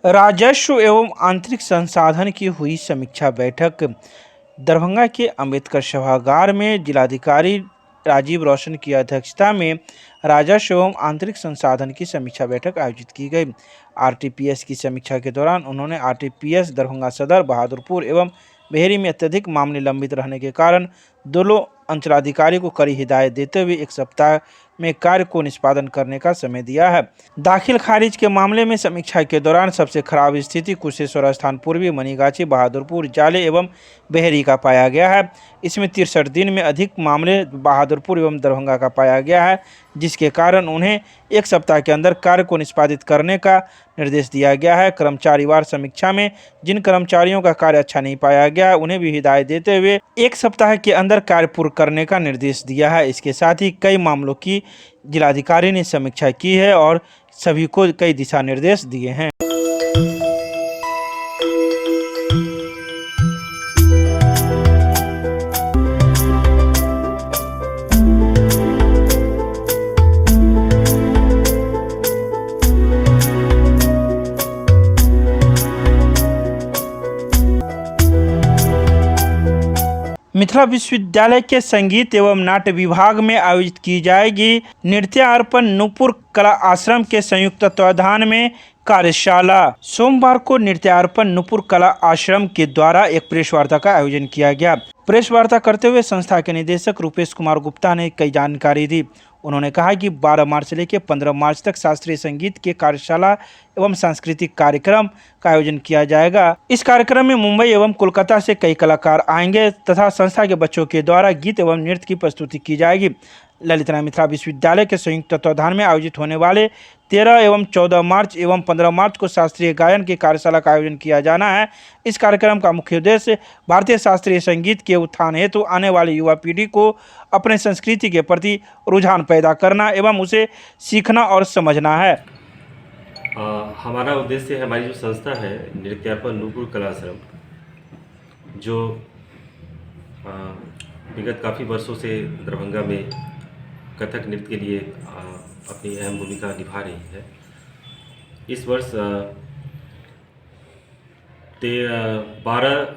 राजस्व एवं आंतरिक संसाधन की हुई समीक्षा बैठक। दरभंगा के अंबेडकर सभागार में जिलाधिकारी राजीव रोशन की अध्यक्षता में राजस्व एवं आंतरिक संसाधन की समीक्षा बैठक आयोजित की गई। आरटीपीएस की समीक्षा के दौरान उन्होंने आरटीपीएस दरभंगा सदर, बहादुरपुर एवं बेहरी में अत्यधिक मामले लंबित रहने के कारण दोनों अंचलाधिकारी को कड़ी हिदायत देते हुए 1 सप्ताह में कार्य को निष्पादन करने का समय दिया है। दाखिल खारिज के मामले में समीक्षा के दौरान सबसे खराब स्थिति कुशेश्वर स्थान, पूर्वी मनीगाछी, बहादुरपुर, जाले एवं बेहरी का पाया गया है। इसमें 63 दिन में अधिक मामले बहादुरपुर एवं दरभंगा का पाया गया है, जिसके कारण उन्हें 1 सप्ताह के अंदर कार्य को निष्पादित करने का निर्देश दिया गया है। कर्मचारीवार समीक्षा में जिन कर्मचारियों का कार्य अच्छा नहीं पाया गया है, उन्हें भी हिदायत देते हुए 1 सप्ताह के अंदर कार्य पूर्ण करने का निर्देश दिया है। इसके साथ ही कई मामलों की जिलाधिकारी ने समीक्षा की है और सभी को कई दिशा निर्देश दिए हैं। मिथिला विश्वविद्यालय के संगीत एवं नाट्य विभाग में आयोजित की जाएगी नृत्य अर्पण नूपुर कला आश्रम के संयुक्त तत्वाधान में कार्यशाला। सोमवार को नृत्य अर्पण नूपुर कला आश्रम के द्वारा एक प्रेस वार्ता का आयोजन किया गया। प्रेस वार्ता करते हुए संस्था के निदेशक रूपेश कुमार गुप्ता ने कई जानकारी दी। उन्होंने कहा कि 12 मार्च से लेकर 15 मार्च तक शास्त्रीय संगीत के कार्यशाला एवं सांस्कृतिक कार्यक्रम का आयोजन किया जाएगा। इस कार्यक्रम में मुंबई एवं कोलकाता से कई कलाकार आएंगे तथा संस्था के बच्चों के द्वारा गीत एवं नृत्य की प्रस्तुति की जाएगी। ललित नारायण मिथिला विश्वविद्यालय के संयुक्त तत्वाधान में आयोजित होने वाले 13 एवं 14 मार्च एवं 15 मार्च को शास्त्रीय गायन की कार्यशाला का आयोजन किया जाना है। इस कार्यक्रम का मुख्य उद्देश्य भारतीय शास्त्रीय संगीत के उत्थान हेतु आने वाली युवा पीढ़ी को अपने संस्कृति के प्रति रुझान पैदा करना एवं उसे सीखना और समझना है। हमारा उद्देश्य है, हमारी जो संस्था है नृत्यार्पण नूपुर कला आश्रम, जो विगत काफ़ी वर्षों से दरभंगा में कथक नृत्य के लिए अपनी अहम भूमिका निभा रही है। इस वर्ष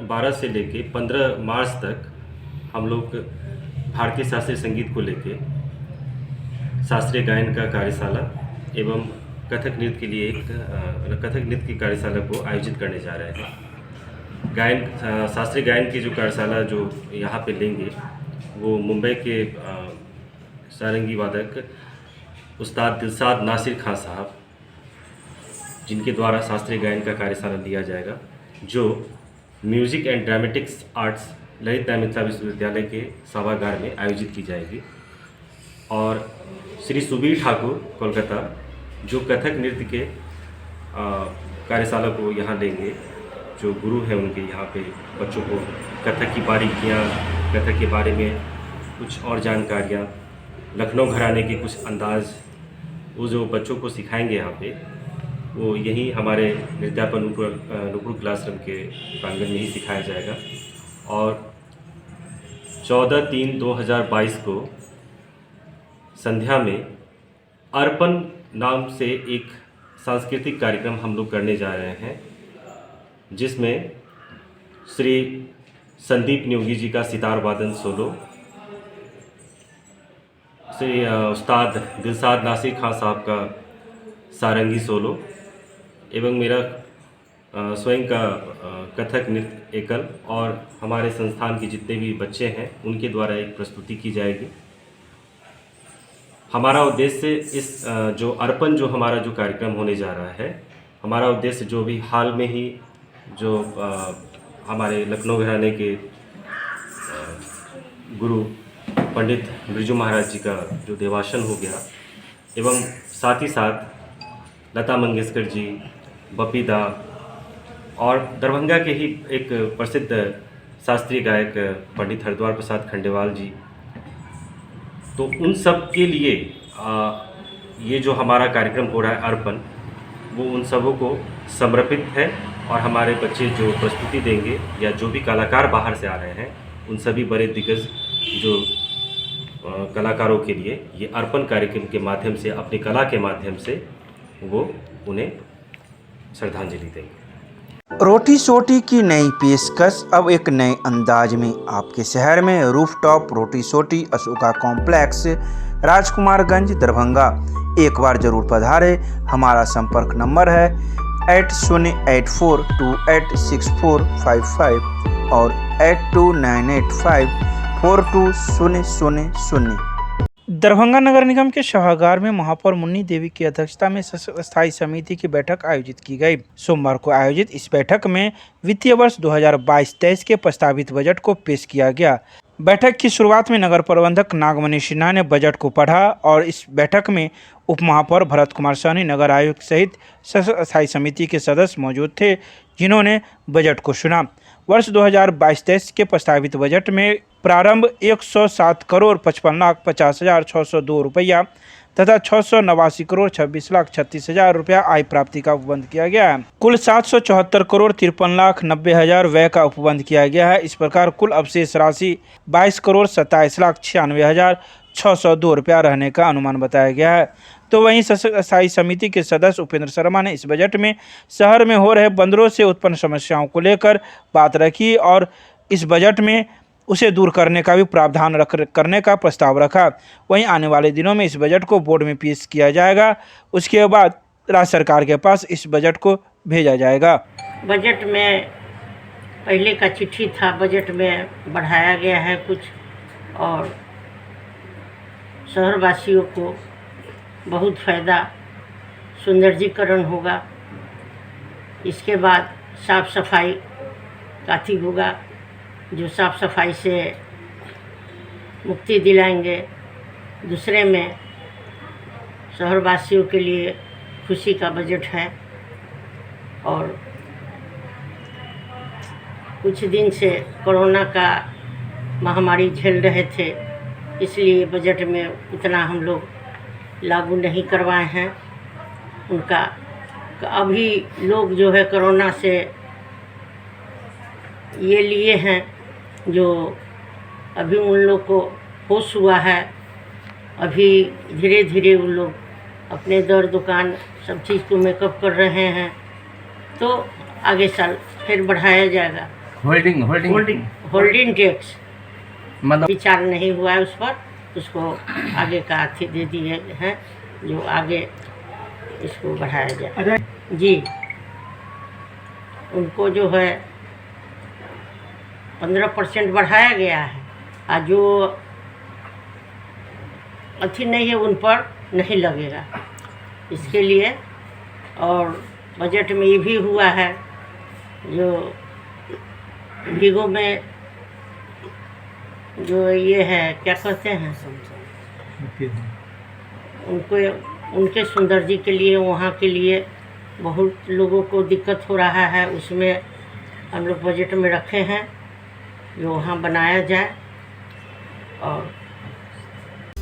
12 से लेके 15 मार्च तक हम लोग भारतीय शास्त्रीय संगीत को लेके शास्त्रीय गायन का कार्यशाला एवं कथक नृत्य के लिए कथक नृत्य की कार्यशाला को आयोजित करने जा रहे हैं। शास्त्रीय गायन की जो कार्यशाला जो यहाँ पे लेंगे वो मुंबई के सारंगी वादक उस्ताद दिलशाद नासिर खां साहब, जिनके द्वारा शास्त्रीय गायन का कार्यशाला लिया जाएगा, जो music and dramatics arts Lalit Narayan Mithila विश्वविद्यालय के सभागार में आयोजित की जाएगी। और श्री सुबीर ठाकुर कोलकाता, जो कथक नृत्य के कार्यशाला को यहाँ लेंगे, जो गुरु हैं उनके, यहाँ पे बच्चों को कथक की बारीकियाँ, कथक के बारे में कुछ और जानकारियाँ, लखनऊ घराने के कुछ अंदाज, वो जो बच्चों को सिखाएंगे यहाँ पे, वो यहीं हमारे नृत्यार्पण नूपुर कला आश्रम के प्रांगण में ही सिखाया जाएगा। और 14/3/2022 को संध्या में अर्पण नाम से एक सांस्कृतिक कार्यक्रम हम लोग करने जा रहे हैं, जिसमें श्री संदीप न्योगी जी का सितार वादन सोलो, श्री उस्ताद दिलशाद नासिर खां साहब का सारंगी सोलो एवं मेरा स्वयं का कथक नृत्य एकल, और हमारे संस्थान के जितने भी बच्चे हैं उनके द्वारा एक प्रस्तुति की जाएगी। हमारा उद्देश्य इस जो अर्पण जो हमारा जो कार्यक्रम होने जा रहा है, हमारा उद्देश्य जो भी हाल में ही जो हमारे लखनऊ घराने के गुरु पंडित बिरजू महाराज जी का जो देवासन हो गया, एवं साथ ही साथ लता मंगेशकर जी, बपी दा और दरभंगा के ही एक प्रसिद्ध शास्त्रीय गायक पंडित हरिद्वार प्रसाद खंडेवाल जी, तो उन सब के लिए ये जो हमारा कार्यक्रम हो रहा है अर्पण, वो उन सबों को समर्पित है। और हमारे बच्चे जो प्रस्तुति देंगे या जो भी कलाकार बाहर से आ रहे हैं, उन सभी बड़े दिग्गज जो कलाकारों के लिए ये अर्पण कार्यक्रम के माध्यम से, अपनी कला के माध्यम से वो उन्हें श्रद्धांजलि देंगे। रोटी सोटी की नई पेशकश अब एक नए अंदाज में आपके शहर में रूफटॉप रोटी सोटी अशोका कॉम्प्लेक्स राजकुमारगंज दरभंगा। एक बार जरूर पधारे। हमारा संपर्क नंबर है 8084286455 और 8298542000। दरभंगा नगर निगम के सभागार में महापौर मुन्नी देवी की अध्यक्षता में स्थायी समिति की बैठक आयोजित की गई। सोमवार को आयोजित इस बैठक में वित्तीय वर्ष 2022-23 के प्रस्तावित बजट को पेश किया गया। बैठक की शुरुआत में नगर प्रबंधक नागमणि सिन्हा ने बजट को पढ़ा और इस बैठक में उप महापौर भरत कुमार सहनी, नगर आयुक्त सहित स्थायी समिति के सदस्य मौजूद थे, जिन्होंने बजट को सुना। वर्ष 2022-23 के प्रस्तावित बजट में प्रारंभ 107,55,50,602 रुपया तथा 689,26,36,000 रुपया आय प्राप्ति का उपबंध किया गया है। कुल 774,53,90,000 व्यय का उपबंध किया गया है। इस प्रकार कुल अवशेष राशि 22,27,96,602 रुपया रहने का अनुमान बताया गया है। तो वहीं स्थायी समिति के सदस्य उपेंद्र शर्मा ने इस बजट में शहर में हो रहे बंदरों से उत्पन्न समस्याओं को लेकर बात रखी और इस बजट में उसे दूर करने का भी प्रावधान करने का प्रस्ताव रखा। वहीं आने वाले दिनों में इस बजट को बोर्ड में पेश किया जाएगा। उसके बाद राज्य सरकार के पास इस बजट को भेजा जाएगा। बजट में पहले का चिट्ठी था, बजट में बढ़ाया गया है कुछ और शहरवासियों को बहुत फ़ायदा, सौंदर्यीकरण होगा। इसके बाद साफ़ सफाई काफ़ी होगा, जो साफ़ सफाई से मुक्ति दिलाएंगे। दूसरे में शहरवासियों के लिए खुशी का बजट है और कुछ दिन से कोरोना का महामारी झेल रहे थे, इसलिए बजट में उतना हम लोग लागू नहीं करवाए हैं उनका। अभी लोग जो है कोरोना से ये लिए हैं, जो अभी उन लोग को होश हुआ है। अभी धीरे धीरे उन लोग अपने दर दुकान सब चीज़ को मेकअप कर रहे हैं, तो आगे साल फिर बढ़ाया जाएगा। होल्डिंग टैक्स मतलब विचार नहीं हुआ है उस पर, उसको आगे का अथी दे दिए हैं, जो आगे इसको बढ़ाया जाए। जी, उनको जो है 15% बढ़ाया गया है और जो अथी नहीं है उन पर नहीं लगेगा इसके लिए। और बजट में ये भी हुआ है, जो भीगों में जो ये है क्या कहते हैं, उनको उनके सौंदर्य के लिए, वहाँ के लिए बहुत लोगों को दिक्कत हो रहा है, उसमें हम लोग बजट में रखे हैं जो वहाँ बनाया जाए। और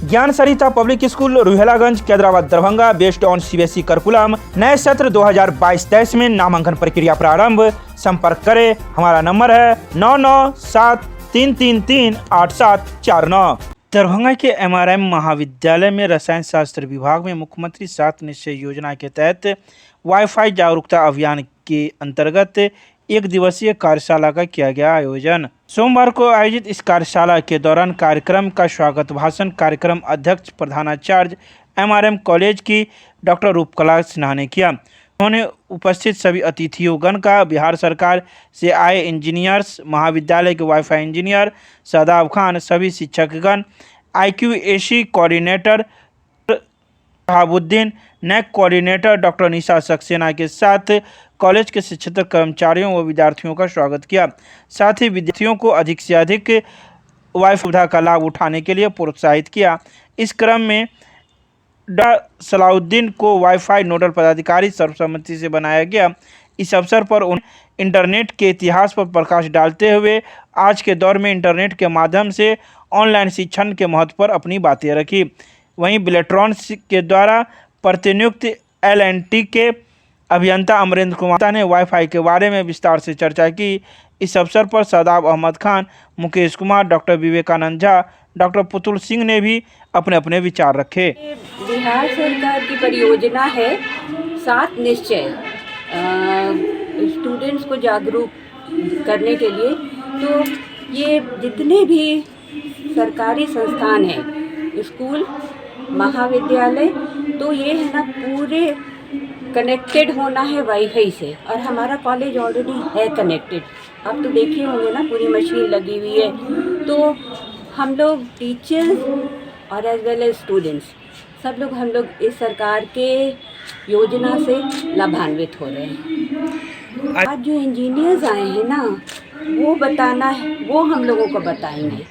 Gyan Sarita public school Ruhelaganj Kaidrabad Darbhanga based on CBSE curriculum. नए सत्र 2022-23 में नामांकन प्रक्रिया प्रारंभ। संपर्क करें। हमारा नंबर है 9973338749। दरभंगा के MRM महाविद्यालय में रसायन शास्त्र विभाग में मुख्यमंत्री 7 निश्चय योजना के तहत वाईफाई जागरूकता अभियान के अंतर्गत एक दिवसीय कार्यशाला का किया गया आयोजन। सोमवार को आयोजित इस कार्यशाला के दौरान कार्यक्रम का स्वागत भाषण कार्यक्रम अध्यक्ष प्रधानाचार्य MRM कॉलेज की डॉक्टर रूपकला सिन्हा ने किया। उन्होंने उपस्थित सभी अतिथियों का बिहार सरकार से आए इंजीनियर्स, महाविद्यालय के वाईफाई इंजीनियर शादाब खान, सभी शिक्षकगण, IQAC coordinator Shahabuddin, NAC coordinator doctor Nisha Saxena के साथ कॉलेज के शिक्षक कर्मचारियों व विद्यार्थियों का स्वागत किया। साथ ही विद्यार्थियों को अधिक से अधिक वाईफाई सुविधा का लाभ उठाने के लिए प्रोत्साहित किया। इस क्रम में सलाउद्दीन को वाईफाई नोडल पदाधिकारी सर्वसम्मति से बनाया गया। इस अवसर पर उन्होंने इंटरनेट के इतिहास पर प्रकाश डालते हुए आज के दौर में इंटरनेट के माध्यम से ऑनलाइन शिक्षण के महत्व पर अपनी बातें रखी। वहीं बिलेट्रॉन के द्वारा प्रतिनियुक्त L&T के अभियंता अमरेंद्र कुमार ने वाईफाई के बारे में विस्तार से चर्चा की। इस अवसर पर शादाब अहमद खान, मुकेश कुमार, डॉक्टर विवेकानंद झा, डॉक्टर पुतुल सिंह ने भी अपने अपने विचार रखे। बिहार सरकार की परियोजना है 7 निश्चय। स्टूडेंट्स को जागरूक करने के लिए। तो ये जितने भी सरकारी संस्थान हैं, स्कूल, महाविद्यालय, तो ये है ना पूरे कनेक्टेड होना है वाईफाई से, और हमारा कॉलेज ऑलरेडी है कनेक्टेड। आप तो देखे होंगे ना, पूरी मशीन लगी हुई है। तो हम लोग टीचर्स और एज वेल एज स्टूडेंट्स सब लोग हम लोग इस सरकार के योजना से लाभान्वित हो रहे हैं। आज जो इंजीनियर्स आए हैं ना, वो बताना है, वो हम लोगों को बताएंगे,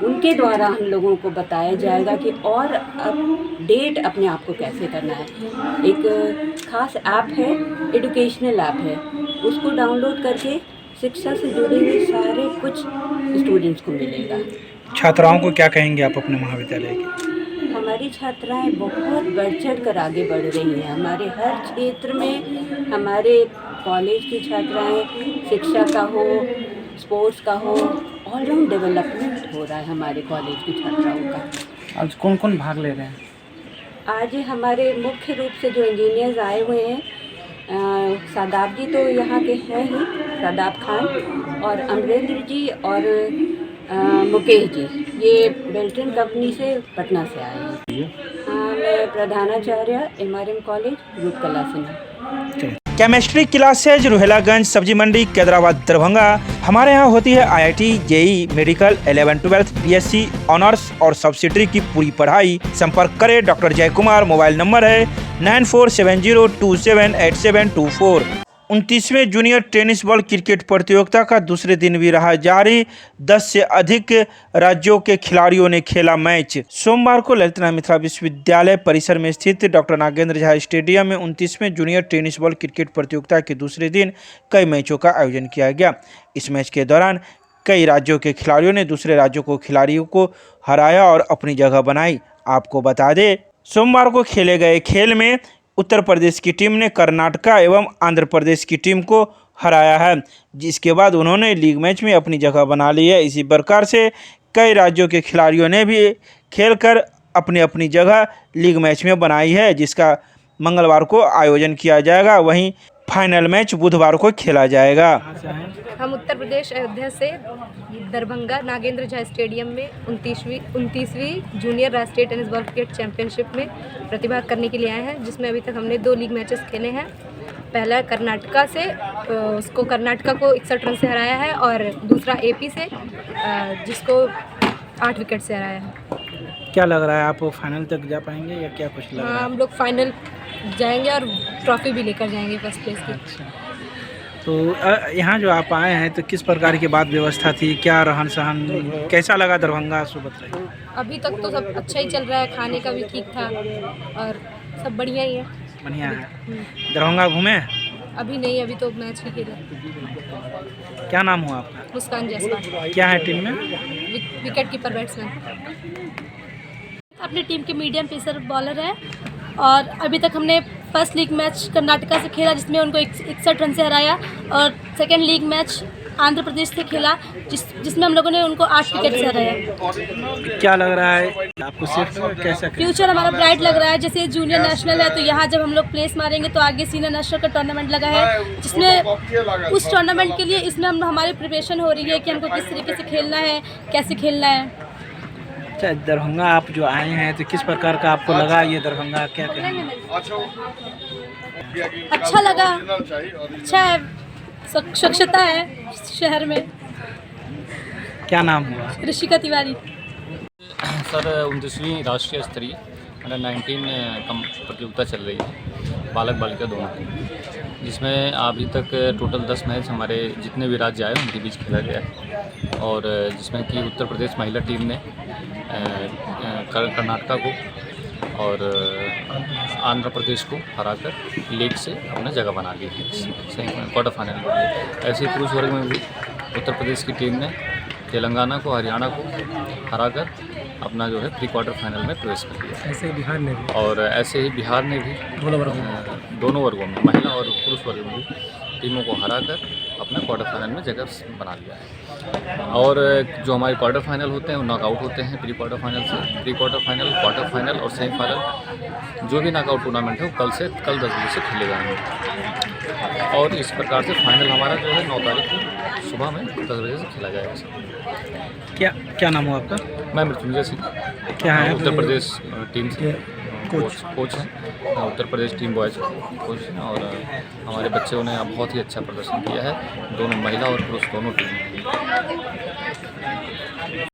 उनके द्वारा हम लोगों को बताया जाएगा कि और अपडेट अपने आप को कैसे करना है। एक खास ऐप है, एजुकेशनल ऐप है, उसको डाउनलोड करके शिक्षा से जुड़े हुए सारे कुछ स्टूडेंट्स को मिलेगा। छात्राओं को क्या कहेंगे आप अपने महाविद्यालय के? हमारी छात्राएं बहुत बढ़ चढ़ कर आगे बढ़ रही हैं। हमारे हर क्षेत्र में हमारे कॉलेज की छात्राएं, शिक्षा का हो, स्पोर्ट्स का हो, ऑलराउंड डेवलपमेंट हो रहा है हमारे कॉलेज की छात्राओं का। आज कौन कौन भाग ले रहे हैं? आज हमारे मुख्य रूप से जो इंजीनियर्स आए हुए हैं, शादाब जी तो यहाँ के हैं ही, शादाब खान, और अमरेंद्र जी और मुकेश जी, ये बेल्टन कंपनी से पटना से आए हैं। मैं प्रधानाचार्य MRM college Roopkala Sinha. Chemistry classes Rohelaganj Sabzi Mandi कैदराबाद Darbhanga. हमारे यहाँ होती है IIT, JEE, medical, 11-12, BSc honours और सब्सिडरी की पूरी पढ़ाई। संपर्क करें डॉक्टर जय कुमार। मोबाइल नंबर है 9470278724। 29वें जूनियर टेनिस बॉल क्रिकेट प्रतियोगिता का दूसरे दिन भी रहा जारी। 10 से अधिक राज्यों के खिलाड़ियों ने खेला मैच। सोमवार को ललित नारायण मिथिला विश्वविद्यालय परिसर में स्थित डॉक्टर नागेंद्र झा स्टेडियम में 29वें जूनियर टेनिस बॉल क्रिकेट प्रतियोगिता के दूसरे दिन कई मैचों का आयोजन किया गया। इस मैच के दौरान कई राज्यों के खिलाड़ियों ने दूसरे राज्यों को खिलाड़ियों को हराया और अपनी जगह बनाई। आपको बता दें, सोमवार को खेले गए खेल में उत्तर प्रदेश की टीम ने कर्नाटका एवं आंध्र प्रदेश की टीम को हराया है, जिसके बाद उन्होंने लीग मैच में अपनी जगह बना ली है। इसी प्रकार से कई राज्यों के खिलाड़ियों ने भी खेलकर अपनी अपनी जगह लीग मैच में बनाई है, जिसका मंगलवार को आयोजन किया जाएगा। वहीं फाइनल मैच बुधवार को खेला जाएगा। हम उत्तर प्रदेश अयोध्या से दरभंगा नागेंद्र झा स्टेडियम में 29वीं जूनियर राष्ट्रीय टेनिस बॉल क्रिकेट चैंपियनशिप में प्रतिभाग करने के लिए आए हैं, जिसमें अभी तक हमने 2 लीग मैचेस खेले हैं। पहला कर्नाटका से, उसको कर्नाटका को 61 रन से हराया है, और दूसरा AP से, जिसको 8 विकेट से हराया है। क्या लग रहा है, आप फाइनल तक जा पाएंगे या क्या कुछ लग रहा है? हम लोग फाइनल जाएंगे और ट्रॉफी भी लेकर जाएंगे फर्स्ट प्लेस की। अच्छा, तो यहाँ जो आप आए हैं तो किस प्रकार की बात व्यवस्था थी, क्या रहन सहन कैसा लगा दरभंगा, सो बताइए। अभी तक तो सब अच्छा ही चल रहा है, खाने का भी ठीक था और सब बढ़िया ही है। बढ़िया है। दरभंगा घूमे? अभी नहीं, अभी तो मैच ही खेला। क्या नाम हुआ आपका? मुस्कान जायसवाल। क्या है टीम में? Wicket keeper batsman. अपनी टीम के मीडियम पेसर बॉलर है, और अभी तक हमने फर्स्ट लीग मैच कर्नाटका से खेला, जिसमें उनको 61 रन से हराया, और second league match Andhra Pradesh से खेला, जिसमें हम लोगों ने उनको 8 विकेट से हराया। क्या लग रहा है आपको, सिर्फ कैसा फ्यूचर हमारा ब्राइट लग रहा है। जैसे जूनियर नेशनल है, तो यहाँ जब हम लोग प्लेस मारेंगे तो आगे सीनियर नेशनल का टूर्नामेंट लगा है, जिसमें उस टूर्नामेंट के लिए इसमें हम हमारी प्रिपरेशन हो रही है कि हमको किस तरीके से खेलना है, कैसे खेलना है। अच्छा, दरभंगा आप जो आए हैं तो किस प्रकार का आपको लगा ये दरभंगा, क्या कहेंगे? अच्छा लगा, अच्छा है, स्वच्छता है शहर में। क्या नाम हुआ? ऋषिका तिवारी। सर 29वीं राष्ट्रीय स्तरीय अंडर-19 प्रतियोगिता चल रही है, बालक बालिका दोनों की, जिसमें अभी तक टोटल 10 मैच हमारे जितने भी राज्य आए उनके बीच खेला गया है, और जिसमें कि उत्तर प्रदेश महिला टीम ने कर्नाटका को और आंध्र प्रदेश को हराकर लीग से अपना जगह बना ली है क्वार्टर फाइनल में। ऐसे ही पुरुष वर्ग में भी उत्तर प्रदेश की टीम ने तेलंगाना को, हरियाणा को हराकर अपना जो है प्री क्वार्टर फाइनल में प्रवेश कर लिया। ऐसे ही बिहार ने भी, और ऐसे ही बिहार ने भी दोनों वर्गों में महिला और पुरुष वर्ग में भी टीमों को हराकर अपना क्वार्टर फाइनल में जगह बना लिया है। और जो हमारे क्वार्टर फाइनल होते हैं वो नॉकआउट होते हैं प्री क्वार्टर फाइनल से। Pre quarter final, quarter final और सेमीफाइनल जो भी नॉकआउट टूर्नामेंट है वो कल 10 बजे से खेले जाएंगे। और इस प्रकार से फाइनल हमारा जो है 9 तारीख को सुबह में 10 बजे से खेला जाएगा। क्या नाम हो आपका? मैं मृत्युंजय सिंह, क्या है उत्तर प्रदेश टीम से कोच हैं, Uttar Pradesh team boys coach हैं। और हमारे बच्चों ने बहुत ही अच्छा प्रदर्शन किया है, दोनों महिला और पुरुष दोनों team.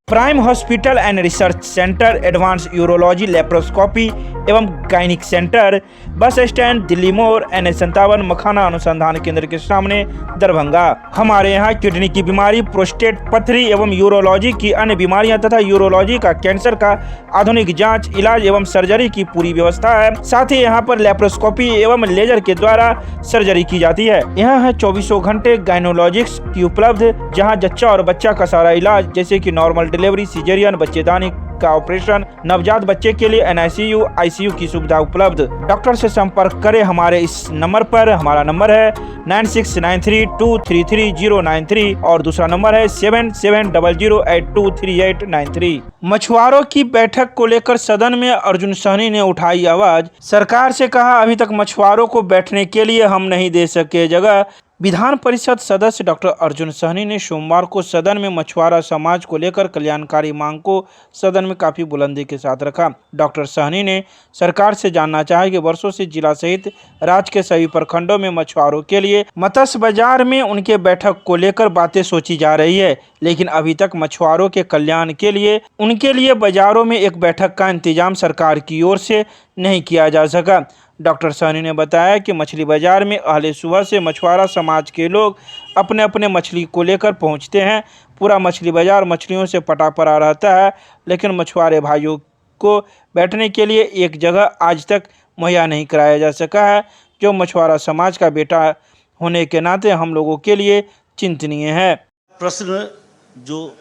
Prime hospital and research centre, advance urology, laparoscopy एवं gynaec centre, bus stand, Delhi मोड़, NH57, मखाना अनुसंधान केंद्र के सामने, दरभंगा। हमारे यहाँ किडनी की बीमारी, प्रोस्टेट, पथरी एवं यूरोलॉजी की अन्य बीमारियां तथा यूरोलॉजी का, कैंसर का आधुनिक जांच, इलाज एवं सर्जरी की पूरी व्यवस्था है। साथ ही यहाँ पर लेप्रोस्कोपी एवं लेजर के द्वारा सर्जरी की जाती है। यहाँ है 24 घंटे गायनोलॉजिक्स की उपलब्ध, जहाँ जच्चा और बच्चा का सारा इलाज जैसे कि नॉर्मल डिलीवरी, सिजेरियन, बच्चेदानी का ऑपरेशन, नवजात बच्चे के लिए NICU, ICU की सुविधा उपलब्ध। डॉक्टर से संपर्क करें हमारे इस नंबर पर। हमारा नंबर है 9693233093 और दूसरा नंबर है 7700823893। मछुआरों की बैठक को लेकर सदन में अर्जुन सहनी ने उठाई आवाज। सरकार से कहा, अभी तक मछुआरों को बैठने के लिए हम नहीं दे सके जगह। विधान परिषद सदस्य डॉक्टर अर्जुन सहनी ने सोमवार को सदन में मछुआरा समाज को लेकर कल्याणकारी मांग को सदन में काफी बुलंदी के साथ रखा। डॉक्टर सहनी ने सरकार से जानना चाहा कि वर्षों से जिला सहित राज्य के सभी प्रखंडों में मछुआरों के लिए मत्स्य बाजार में उनके बैठक को लेकर बातें सोची जा रही है, लेकिन अभी तक मछुआरों के कल्याण के लिए उनके लिए बाजारों में एक बैठक का इंतजाम सरकार की ओर से नहीं किया जा सका। डॉक्टर सहनी ने बताया कि मछली बाजार में अहले सुबह से मछुआरा समाज के लोग अपने अपने मछली को लेकर पहुंचते हैं। पूरा मछली बाजार मछलियों से पटा पड़ा रहता है, लेकिन मछुआरे भाइयों को बैठने के लिए एक जगह आज तक मुहैया नहीं कराया जा सका है, जो मछुआरा समाज का बेटा होने के नाते हम लोगों के लिए चिंतनीय है। प्रश्न जो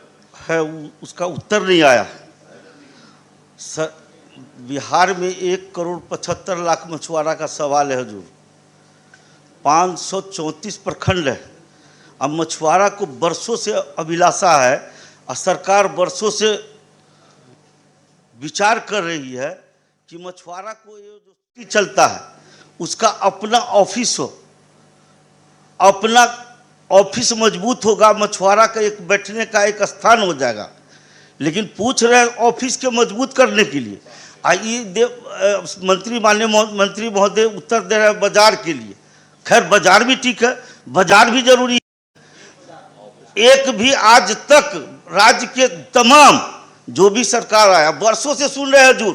है उसका उत्तर नहीं आया। बिहार में 1,75,00,000 मछुआरा का सवाल है हजूर। 534 प्रखंड है। अब मछुआरा को बरसों से अभिलाषा है और सरकार बरसों से विचार कर रही है कि मछुआरा को ये जो चलता है उसका अपना ऑफिस हो, अपना ऑफिस मजबूत होगा, मछुआरा का एक बैठने का एक स्थान हो जाएगा। लेकिन पूछ रहे हैं ऑफिस के मजबूत करने के लिए। माननीय मंत्री महोदय उत्तर दे रहे हैं बाजार के लिए। खैर बाजार भी ठीक है, बाजार भी जरूरी है। एक भी आज तक राज्य के तमाम जो भी सरकार आया वर्षों से सुन रहे हैं हजूर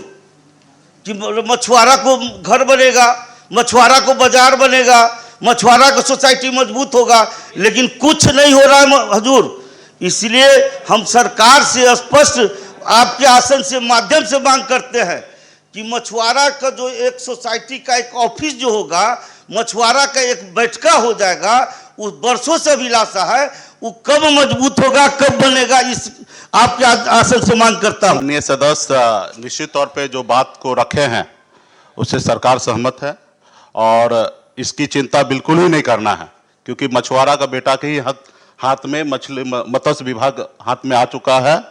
कि मछुआरा को घर बनेगा, मछुआरा को बाजार बनेगा, मछुआरा का सोसाइटी मजबूत होगा, लेकिन कुछ नहीं हो रहा है हजूर। इसलिए हम सरकार से स्पष्ट आपके आसन से माध्यम से मांग करते हैं कि मछुआरा का जो एक सोसाइटी का एक ऑफिस जो होगा, मछुआरा का एक बैठका हो जाएगा, उस वर्षों से अभिलाषा है, वो कब मजबूत होगा, कब बनेगा, इस आपके आसन से मांग करता हूं। माननीय सदस्य निश्चित तौर पे जो बात को रखे हैं उससे सरकार सहमत है और इसकी चिंता बिल्कुल ही नहीं करना है, क्योंकि मछुआरा का बेटा के ही हाथ में मत्स्य विभाग हाथ में आ चुका है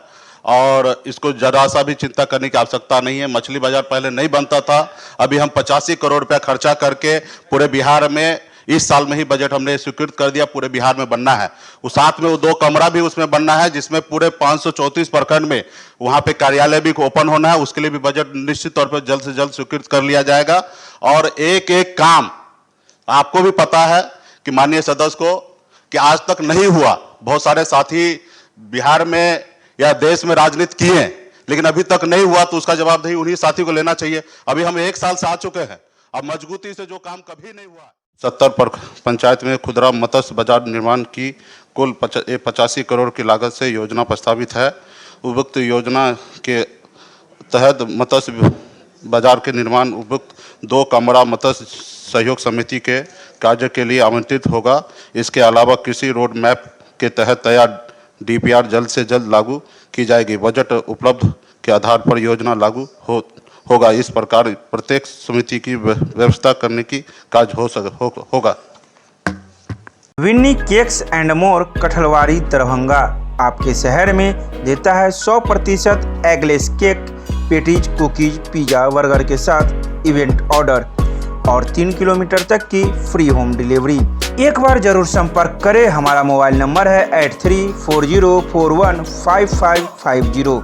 और इसको जरा सा भी चिंता करने की आवश्यकता नहीं है। मछली बाजार पहले नहीं बनता था, अभी हम 85 करोड़ रुपया खर्चा करके पूरे बिहार में इस साल में ही बजट हमने स्वीकृत कर दिया, पूरे बिहार में बनना है। उस साथ में वो 2 कमरा भी उसमें बनना है, जिसमें पूरे 534 प्रखंड में वहाँ पे कार्यालय भी ओपन होना है। उसके लिए भी बजट निश्चित तौर पर जल्द से जल्द स्वीकृत कर लिया जाएगा। और एक एक काम आपको भी पता है कि माननीय सदस्य को कि आज तक नहीं हुआ। बहुत सारे साथी बिहार में या देश में राजनीति किए हैं, लेकिन अभी तक नहीं हुआ, तो उसका जवाबदेही उन्हीं साथी को लेना चाहिए। अभी हम 1 साल से आ चुके हैं, अब मजबूती से जो काम कभी नहीं हुआ। 70 पंचायत में खुदरा मत्स्य बाजार निर्माण की कुल 85 करोड़ की लागत से योजना प्रस्तावित है। उक्त योजना के तहत मत्स्य बाजार के निर्माण उपयुक्त 2 कमरा मत्स्य सहयोग समिति के कार्य के लिए आवंटित होगा। इसके अलावा कृषि रोड मैप के तहत तैयार DPR जल्द से जल्द लागू की जाएगी। बजट उपलब्ध के आधार पर योजना लागू होगा। इस प्रकार प्रत्येक समिति की व्यवस्था करने की कार्य होगा। Vinni cakes and more Kathalwari Darbhanga आपके शहर में देता है 100% eggless cake, patties, cookies, pizza, burger के साथ इवेंट ऑर्डर और 3 किलोमीटर तक की फ्री होम डिलीवरी। एक बार जरूर संपर्क करें। हमारा मोबाइल नंबर है 8340415550।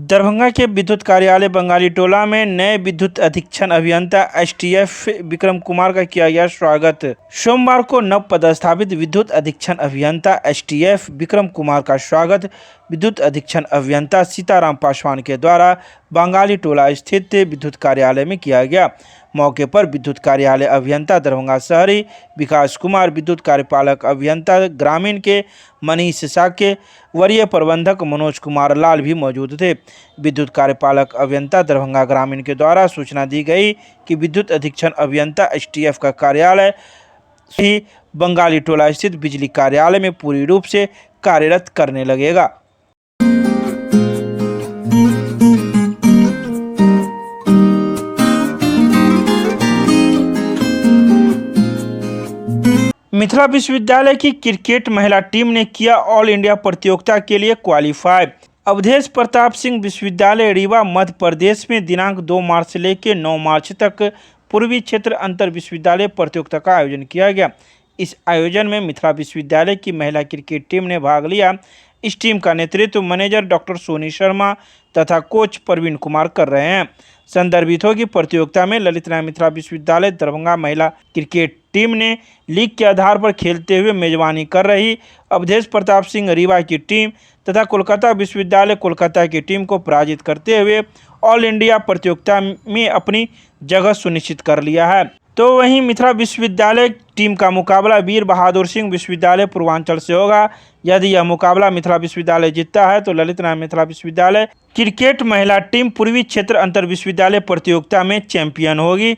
दरभंगा के विद्युत कार्यालय बंगाली टोला में नए विद्युत अधीक्षण अभियंता एसटीएफ विक्रम कुमार का किया गया स्वागत। सोमवार को नव पदस्थापित विद्युत अधीक्षण अभियंता एसटीएफ विक्रम कुमार का स्वागत विद्युत अधीक्षण अभियंता सीताराम पासवान के द्वारा बंगाली टोला स्थित विद्युत कार्यालय में किया गया। मौके पर विद्युत कार्यालय अभियंता दरभंगा शहरी विकास कुमार, विद्युत कार्यपालक अभियंता ग्रामीण के मनीष साके, वरीय प्रबंधक मनोज कुमार लाल भी मौजूद थे। विद्युत कार्यपालक अभियंता दरभंगा ग्रामीण के द्वारा सूचना दी गई कि विद्युत अधीक्षण अभियंता एसटीएफ का कार्यालय ही बंगाली टोला स्थित बिजली कार्यालय में पूरी रूप से कार्यरत करने लगेगा। मिथिला विश्वविद्यालय की क्रिकेट महिला टीम ने किया ऑल इंडिया प्रतियोगिता के लिए क्वालिफाई। अवधेश प्रताप सिंह विश्वविद्यालय रीवा मध्य प्रदेश में दिनांक 2 मार्च से लेकर 9 मार्च तक पूर्वी क्षेत्र अंतर विश्वविद्यालय प्रतियोगिता का आयोजन किया गया। इस आयोजन में मिथिला विश्वविद्यालय की महिला क्रिकेट टीम ने भाग लिया। इस टीम का नेतृत्व मैनेजर डॉक्टर सोनी शर्मा तथा कोच प्रवीण कुमार कर रहे हैं। संदर्भित होगी प्रतियोगिता में ललित नारायण मिथिला विश्वविद्यालय दरभंगा महिला क्रिकेट टीम ने लीग के आधार पर खेलते हुए मेजबानी कर रही अवधेश प्रताप सिंह रीवा की टीम तथा कोलकाता विश्वविद्यालय कोलकाता की टीम को पराजित करते हुए ऑल इंडिया प्रतियोगिता में अपनी जगह सुनिश्चित कर लिया है। तो वहीं मिथिला विश्वविद्यालय टीम का मुकाबला वीर बहादुर सिंह विश्वविद्यालय पूर्वांचल से होगा। यदि यह मुकाबला मिथिला विश्वविद्यालय जीतता है तो ललित नारायण मिथिला विश्वविद्यालय क्रिकेट महिला टीम पूर्वी क्षेत्र अंतर विश्वविद्यालय प्रतियोगिता में चैंपियन होगी।